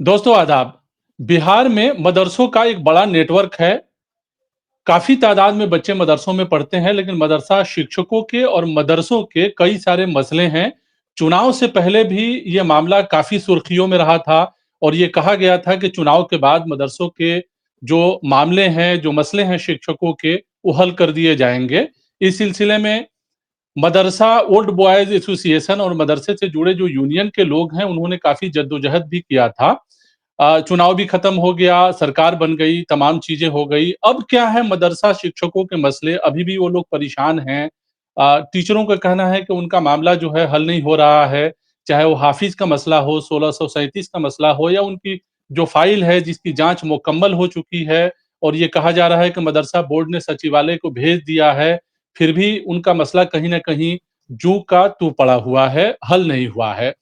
दोस्तों आदाब। बिहार में मदरसों का एक बड़ा नेटवर्क है। काफ़ी तादाद में बच्चे मदरसों में पढ़ते हैं, लेकिन मदरसा शिक्षकों के और मदरसों के कई सारे मसले हैं। चुनाव से पहले भी ये मामला काफ़ी सुर्खियों में रहा था और ये कहा गया था कि चुनाव के बाद मदरसों के जो मामले हैं, जो मसले हैं शिक्षकों के, वो हल कर दिए जाएँगे। इस सिलसिले में मदरसा ओल्ड बॉयज़ एसोसिएशन और मदरसे से जुड़े जो यूनियन के लोग हैं, उन्होंने काफ़ी जद्दोजहद भी किया था। चुनाव भी खत्म हो गया, सरकार बन गई, तमाम चीज़ें हो गई। अब क्या है मदरसा शिक्षकों के मसले, अभी भी वो लोग परेशान हैं। टीचरों का कहना है कि उनका मामला जो है हल नहीं हो रहा है, चाहे वो हाफ़िज़ का मसला हो, 1637 का मसला हो या उनकी जो फ़ाइल है जिसकी जाँच मुकम्मल हो चुकी है और ये कहा जा रहा है कि मदरसा बोर्ड ने सचिवालय को भेज दिया है, फिर भी उनका मसला कहीं न कहीं जूँ का त्यों पड़ा हुआ है, हल नहीं हुआ है।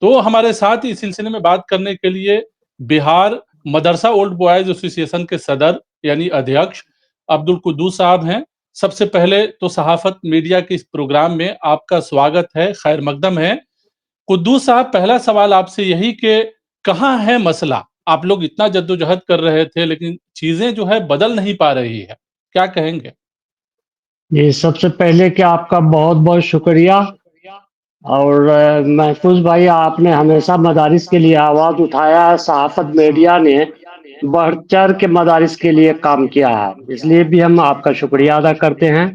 तो हमारे साथ इस सिलसिले में बात करने के लिए बिहार मदरसा ओल्ड बॉयज़ एसोसिएशन के सदर यानी अध्यक्ष अब्दुल कुद्दूस साहब हैं। सबसे पहले तो सहाफ़त मीडिया के इस प्रोग्राम में आपका स्वागत है, खैर मकदम है। कुद्दूस साहब पहला सवाल आपसे यही कि कहाँ है मसला? आप लोग इतना जद्दोजहद कर रहे थे लेकिन चीज़ें जो है बदल नहीं पा रही है। क्या कहेंगे? जी, सबसे पहले कि आपका बहुत-बहुत शुक्रिया और महफूज़ भाई आपने हमेशा मदारिस के लिए आवाज़ उठाया है, सहाफ़त मीडिया ने बढ़-चढ़ के मदारिस के लिए काम किया है, इसलिए भी हम आपका शुक्रिया अदा करते हैं।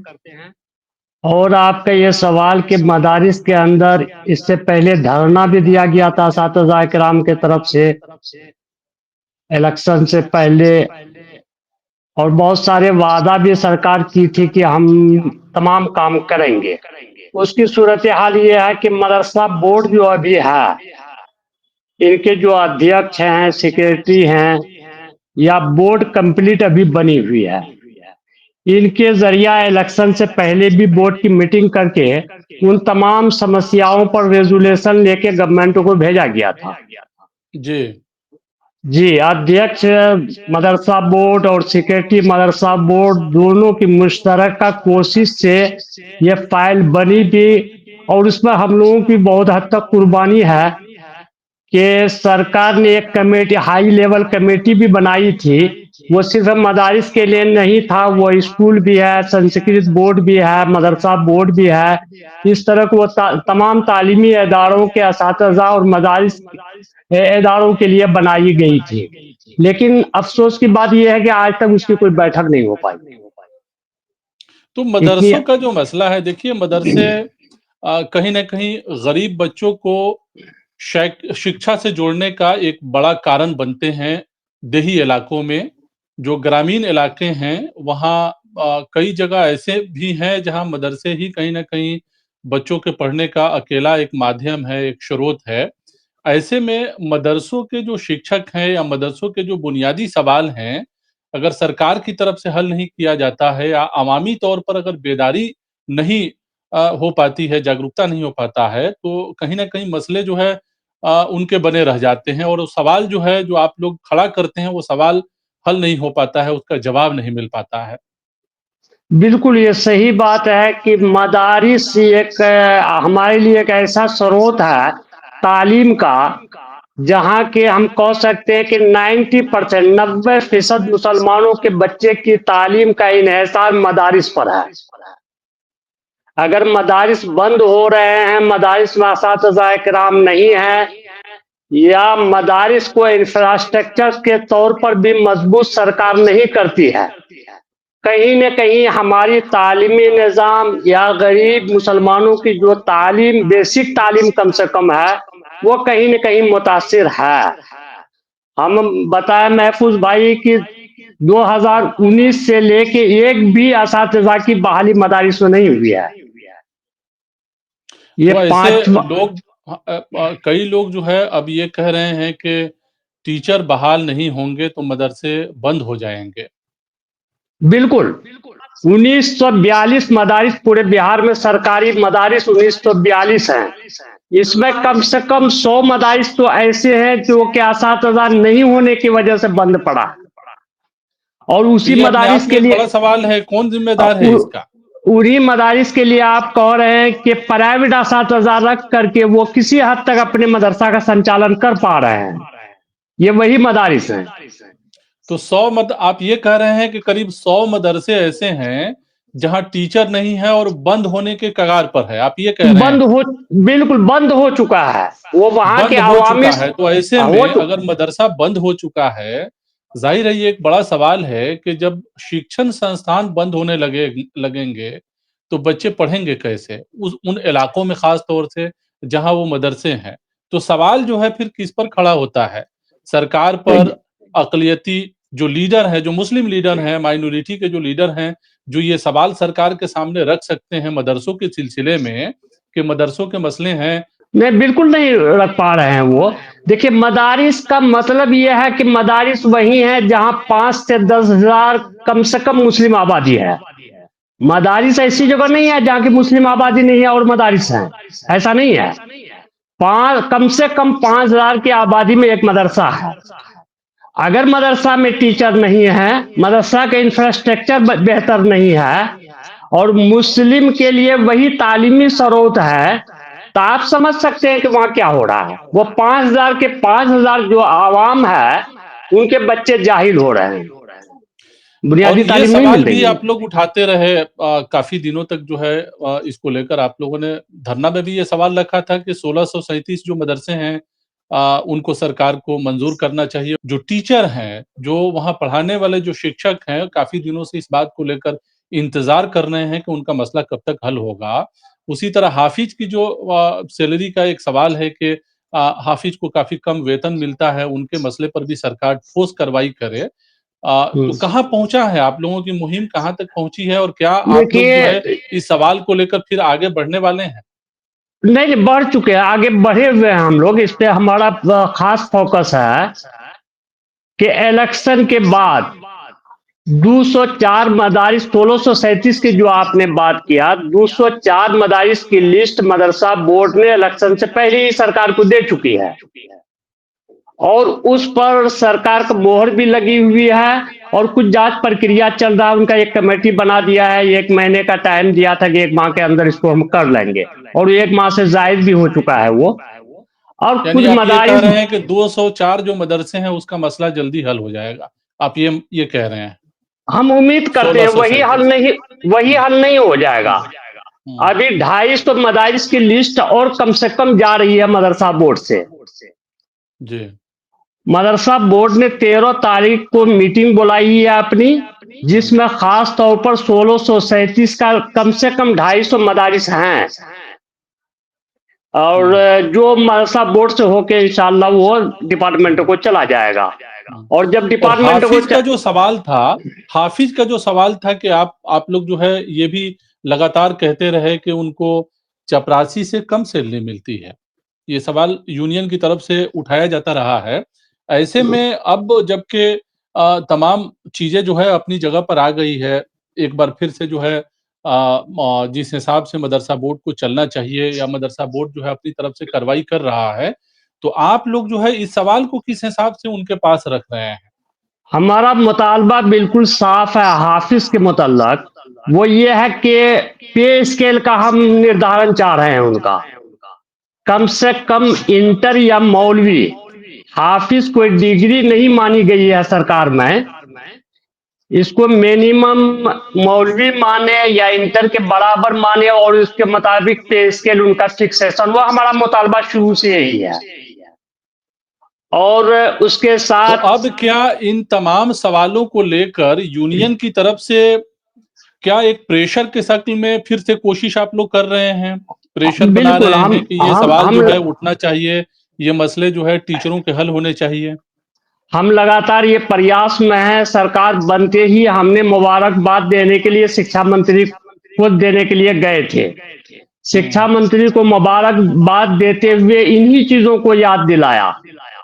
और आपका ये सवाल कि मदारिस के अंदर इससे पहले धरना भी दिया गया था असातिज़ा इकराम की तरफ से, इलेक्शन से पहले और बहुत सारे वादा भी सरकार की थी कि हम तमाम काम करेंगे। उसकी सूरत-ए-हाल ये है कि मदरसा बोर्ड जो अभी है, इनके जो अध्यक्ष हैं, सेक्रेटरी हैं या बोर्ड कंप्लीट अभी बनी हुई है। इनके ज़रिया इलेक्शन से पहले भी बोर्ड की मीटिंग करके उन तमाम समस्याओं पर रेज़ोल्यूशन लेके गवर्नमेंट को भेजा गया था। जी। जी, अध्यक्ष मदरसा बोर्ड और सेक्रेटरी मदरसा बोर्ड दोनों की मुश्तरका कोशिश से ये फ़ाइल बनी भी और उसमें हम लोगों की बहुत हद तक कुर्बानी है कि सरकार ने एक कमेटी हाई लेवल कमेटी भी बनाई थी। वो सिर्फ़ मदारिस के लिए नहीं था, वो स्कूल भी है, संस्कृत बोर्ड भी है, मदरसा बोर्ड भी है। इस तरह के वो तमाम तालीमी इदारों के असातिज़ा और मदारिस इदारों के लिए बनाई गई थी। लेकिन अफ़सोस की बात ये है कि आज तक उसकी कोई बैठक नहीं हो पाई। तो इतनी मदरसों का जो मसला है देखिए मदरसे कहीं न कहीं गरीब बच्चों को शिक्षा से जोड़ने का एक बड़ा कारण बनते हैं देही इलाकों में। जो ग्रामीण इलाके हैं वहाँ कई जगह ऐसे भी हैं जहाँ मदरसे ही कहीं न कहीं बच्चों के पढ़ने का अकेला एक माध्यम है, एक स्रोत है। ऐसे में मदरसों के जो शिक्षक हैं या मदरसों के जो बुनियादी सवाल हैं, अगर सरकार की तरफ से हल नहीं किया जाता है या अवामी तौर पर अगर बेदारी नहीं हो पाती है, जागरूकता नहीं हो पाता है, तो कहीं न कहीं मसले जो है उनके बने रह जाते हैं और वो सवाल जो है, जो आप लोग खड़ा करते हैं, वो सवाल हल नहीं हो पाता है, उसका जवाब नहीं मिल पाता है। बिल्कुल, ये सही बात है कि मदारिस एक हमारे लिए एक ऐसा स्रोत है तालीम का, जहाँ के हम कह सकते हैं कि 90% 90% मुसलमानों के बच्चे की तालीम का इन्हिसार मदारिस पर है। अगर मदारिस बंद हो रहे हैं, मदारिस में असातिज़ा इकराम नहीं है या मदारिस को इंफ्रास्ट्रक्चर के तौर पर भी मजबूत सरकार नहीं करती है, कहीं न कहीं हमारी तालीमी निज़ाम या गरीब मुसलमानों की जो तालीम बेसिक तालीम कम से कम है, वो कहीं न कहीं मुतासिर है। हम बताएँ महफूज़ भाई कि 2019 से लेके एक भी असातिज़ा की बहाली मदारिस में नहीं हुई है। ये तो ऐसे 5 लोग कई लोग जो है अब ये कह रहे हैं कि टीचर बहाल नहीं होंगे तो मदरसे बंद हो जाएँगे। बिल्कुल, 1942 मदारिस पूरे बिहार में सरकारी मदारिस 1942 हैं। इसमें कम से कम 100 मदारिस तो ऐसे हैं जो कि असातिज़ा नहीं होने की वजह से बंद पड़ा और तो उसी ये अपने आप मदारिस में के एक लिए बड़ा सवाल है, कौन अ, ज़िम्मेदार है उ इसका? उन्हीं मदारिस के लिए आप कह रहे हैं कि प्राइवेट असातिज़ा रख करके वो किसी हद तक अपने मदरसा का संचालन कर पा रहे हैं। ये वही मदारिस हैं। तो 100 आप ये कह रहे हैं कि करीब 100 मदरसे ऐसे हैं, जहाँ टीचर नहीं है और बंद होने के कगार पर है, आप ये कह रहे बंद हैं? हो बिल्कुल बंद हो चुका है। वो वहाँ के बंद हो अवामी चुका है, तो ऐसे हो में चु अगर मदरसा बंद हो चुका है, ज़ाहिर है ये एक बड़ा सवाल है कि जब शिक्षण संस्थान बंद होने लगेंगे, तो बच्चे पढ़ेंगे कैसे? उन इलाकों में ख़ास तौर से जहाँ वो मदरसे हैं। तो सवाल जो है फिर किस पर खड़ा होता है? सरकार पर, अक़लियती जो लीडर हैं, जो मुस्लिम लीडर हैं, माइनॉरिटी के जो लीडर हैं, जो ये सवाल सरकार के सामने रख सकते हैं मदरसों के सिलसिले में, कि मदरसों के मसले हैं। नहीं, बिल्कुल नहीं रख पा रहे हैं वो। देखिए, मदारिस का मतलब ये है कि मदारिस वही है जहाँ 5 से 10,000 कम से कम मुस्लिम आबादी है। मदारिस ऐसी जगह नहीं है जहाँ की मुस्लिम आबादी नहीं है और मदारिस हैं, ऐसा नहीं है। कम से कम 5,000 की आबादी में एक मदरसा है। अगर मदरसा में टीचर नहीं है, मदरसा का इंफ्रास्ट्रक्चर बेहतर नहीं है और मुस्लिम के लिए वही तालीमी स्रोत है, तो आप समझ सकते हैं कि वहाँ क्या हो रहा है। वो 5,000 के 5,000 जो आवाम है, उनके बच्चे जाहिल हो रहे हैं, और बुनियादी ये तालीम नहीं सवाल मिल भी रही है। आप लोग उठाते रहे, काफ़ी दिनों तक जो है, इसको लेकर आप लोगों ने धरना में भी ये सवाल रखा था कि 1637 जो मदरसे हैं, उनको सरकार को मंज़ूर करना चाहिए। जो टीचर हैं, जो वहाँ पढ़ाने वाले जो शिक्षक हैं, काफ़ी दिनों से इस बात को लेकर इंतज़ार कर रहे हैं कि उनका मसला कब तक हल होगा। उसी तरह हाफ़िज़ की जो सैलरी का एक सवाल है कि हाफ़िज़ को काफ़ी कम वेतन मिलता है, उनके मसले पर भी सरकार ठोस कार्रवाई करे। तो हम्म। कहाँ पहुँचा है, आप लोगों की मुहिम कहाँ तक पहुँची है और क्या आप लोग जो है देखिए, इस सवाल को लेकर फिर आगे बढ़ने वाले हैं? नहीं नहीं, बढ़ चुके हैं, आगे बढ़े हुए हैं हम लोग। इस पे हमारा खास फोकस है कि इलेक्शन के बाद 204 मदारिस, 1637 की जो आपने बात किया, 204 मदारिस की लिस्ट मदरसा बोर्ड ने इलेक्शन से पहले ही सरकार को दे चुकी है और उस पर सरकार का मोहर भी लगी हुई है और कुछ जांच प्रक्रिया चल रहा है। उनका एक कमेटी बना दिया है, 1 महीने का टाइम दिया था कि 1 माह के अंदर इसको हम कर लेंगे और 1 माह से जायद भी हो चुका है वो। और यानी कुछ आप ये कह मदारिस, रहे हैं कि 204 जो मदरसे हैं उसका मसला जल्दी हल हो जाएगा। आप ये कह रहे हैं, हम उम्मीद करते हैं वही हुँ, हल नहीं हो जाएगा। हुँ, हुँ। अभी 250 मदारिस की लिस्ट और कम से कम जा रही है मदरसा बोर्ड से। जी। मदरसा बोर्ड ने 13 तारीख को मीटिंग बुलाई है अपनी, हुँ, जिसमें खास तौर पर 1637 का कम से कम 250 मदारिस हैं और हुँ, जो मदरसा बोर्ड से होके इंशाल्लाह वो डिपार्टमेंट हुँ, को चला जाएगा। हुँ। और जब और डिपार्टमेंट को हाफ़िज़ का जो सवाल था कि आप लोग जो है ये भी लगातार कहते रहे कि उनको चपरासी से कम सैलरी मिलती है। ये सवाल यूनियन की तरफ से उठाया जाता रहा है। ऐसे में अब जबकि तमाम चीज़ें जो है अपनी जगह पर आ गई है, एक बार फिर से जो है जिस हिसाब से मदरसा बोर्ड को चलना चाहिए या मदरसा बोर्ड जो है अपनी तरफ से कार्रवाई कर रहा है, तो आप लोग जो है इस सवाल को किस हिसाब से उनके पास रख रहे हैं? हमारा मुतालबा बिल्कुल साफ है हाफिज के मुतल्लक। वो ये है कि पे स्केल का हम निर्धारण चाह रहे हैं उनका। कम से कम इंटर या मौलवी, हाफिज कोई डिग्री नहीं मानी गई है सरकार में, इसको मिनिमम मौलवी माने या इंटर के बराबर माने और उसके मुताबिक पे स्केल उनका फिक्सेशन, वो हमारा मुतालबा शुरू से यही है। और उसके तो साथ अब क्या इन तमाम सवालों को लेकर यूनियन की तरफ से क्या एक प्रेशर के शक्ल में फिर से कोशिश आप लोग कर रहे हैं? प्रेशर बना बिल्कुल रहे हम हैं कि ये हम सवाल हम जो है उठना चाहिए, ये मसले जो है टीचरों के हल होने चाहिए? हम लगातार ये प्रयास में हैं। सरकार बनते ही हमने मुबारकबाद देने के लिए शिक्षा मंत्री को देने के लिए गए थे। शिक्षा हुँ, मंत्री को मुबारकबाद देते हुए इन्हीं चीजों को याद दिलाया।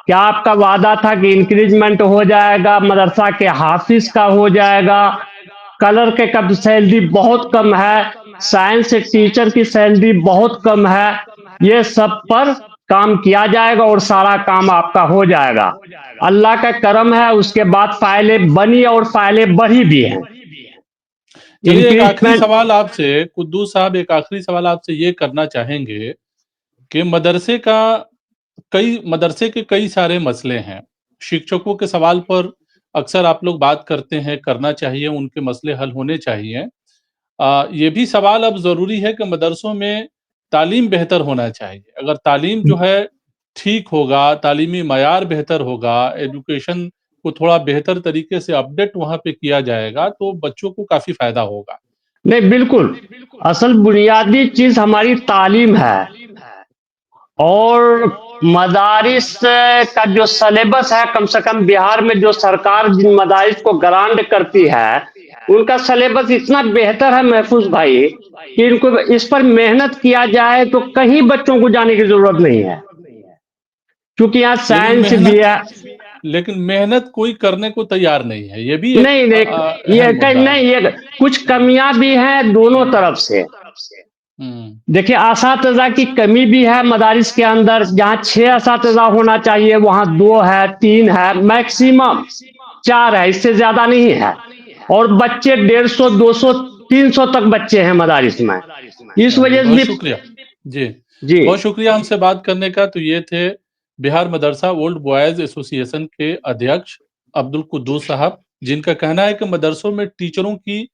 क्या आपका वादा था कि इंक्रीजमेंट हो जाएगा, मदरसा के हाफिज का हो जाएगा, कलर के कब सैलरी बहुत कम है, साइंस टीचर की सैलरी बहुत कम है, ये सब पर काम किया जाएगा और सारा काम आपका हो जाएगा। अल्लाह का करम है, उसके बाद फाइलें बनी और फाइलें बढ़ी भी हैं। चलिए एक आखिरी इंक्रीजमेंट सवाल आपसे, कुद्दूस साहब एक आखिरी सवाल आपसे ये करना चाहेंगे कि मदरसे के कई सारे मसले हैं। शिक्षकों के सवाल पर अक्सर आप लोग बात करते हैं, करना चाहिए, उनके मसले हल होने चाहिए। ये भी सवाल अब ज़रूरी है कि मदरसों में तालीम बेहतर होना चाहिए। अगर तालीम जो है ठीक होगा, तालीमी मयार बेहतर होगा, एजुकेशन को थोड़ा बेहतर तरीके से अपडेट वहाँ पे किया जाएगा, तो बच्चों को काफ़ी फ़ायदा होगा। नहीं, बिल्कुल। असल बुनियादी चीज़ हमारी तालीम है और मदारिस का जो सिलेबस है, कम से कम बिहार में जो सरकार जिन मदारिस को ग्रांट करती है, उनका सिलेबस इतना बेहतर है महफूज़ भाई, कि इनको इस पर मेहनत किया जाए तो कहीं बच्चों को जाने की ज़रूरत नहीं है। क्योंकि यहाँ लेकिन साइंस भी है। मेहनत कोई करने को तैयार नहीं है, ये भी एक नहीं, नहीं, अहम मुद्दा है। नहीं, ये कुछ कमियाँ भी हैं दोनों तरफ से। हुँ। देखिए, असातिज़ा की कमी भी है मदारिस के अंदर, जहाँ 6 असातिज़ा होना चाहिए, वहाँ 2 है, 3 है, मैक्सिमम 4 है, इससे ज़्यादा नहीं है। और बच्चे 150, 200, 300 तक बच्चे हैं मदारिस में। इस जी, वजह से बहुत भी शुक्रिया। जी, जी, बहुत शुक्रिया हमसे बात करने का। तो ये थे बिहार मदरसा ओल्ड बॉयज़ एसोसिएशन के अध्यक्ष अब्दुल कुद्दूस साहब, जिनका कहना है कि मदरसों में टीचरों की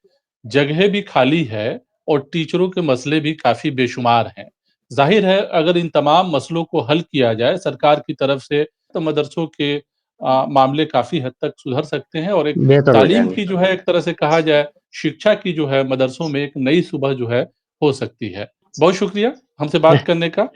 जगह भी खाली है और टीचरों के मसले भी काफ़ी बेशुमार हैं। ज़ाहिर है अगर इन तमाम मसलों को हल किया जाए सरकार की तरफ से, तो मदरसों के मामले काफ़ी हद तक सुधर सकते हैं और एक बेहतर हो तालीम जाएँगे। की जो है एक तरह से कहा जाए, शिक्षा की जो है मदरसों में एक नई सुबह जो है हो सकती है। बहुत शुक्रिया हमसे बात करने का।